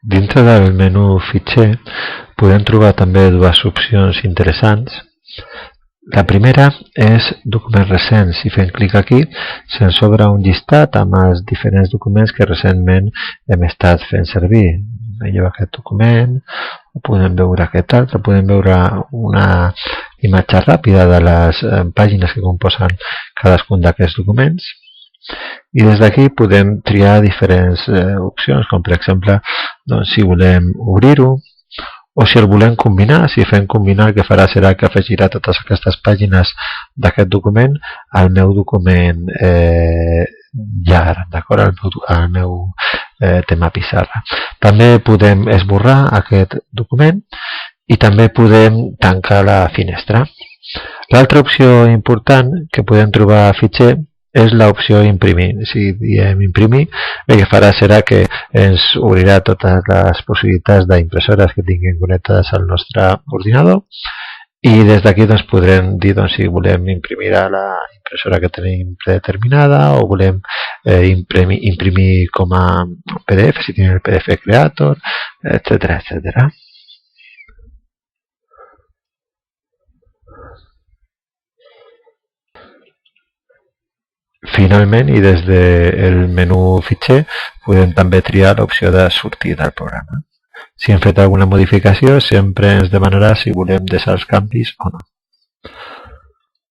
Dintre del menú fitxer podem trobar també dues opcions interessants. La primera és documents recents. Si fem clic aquí, se'ns obre un llistat amb els diferents documents que recentment hem estat fent servir. Veieu aquest document, podem veure aquest altre, podem veure una imatge ràpida de les pàgines que composen cadascun d'aquests documents. I des d'aquí podem triar diferents opcions, com per exemple si volem obrir-ho, o si el volem combinar. Si fem combinar, el que farà serà que afegirà totes aquestes pàgines d'aquest document al meu document llar, d'acord? Al meu tema pissarra. També podem esborrar aquest document i també podem tancar la finestra. L'altra opció important que podem trobar a fitxer és l'opció imprimir. Si diem imprimir, el que farà serà que ens obrirà totes les possibilitats d'impressores que tinguem connectades al nostre ordinador i des d'aquí podrem dir si volem imprimir a la impressora que tenim predeterminada o volem imprimir com a PDF, si tenim el PDF Creator, etc. etc. Finalment, i des del menú fitxer, podem també triar l'opció de sortir del programa. Si hem fet alguna modificació, sempre ens demanarà si volem deixar els canvis o no.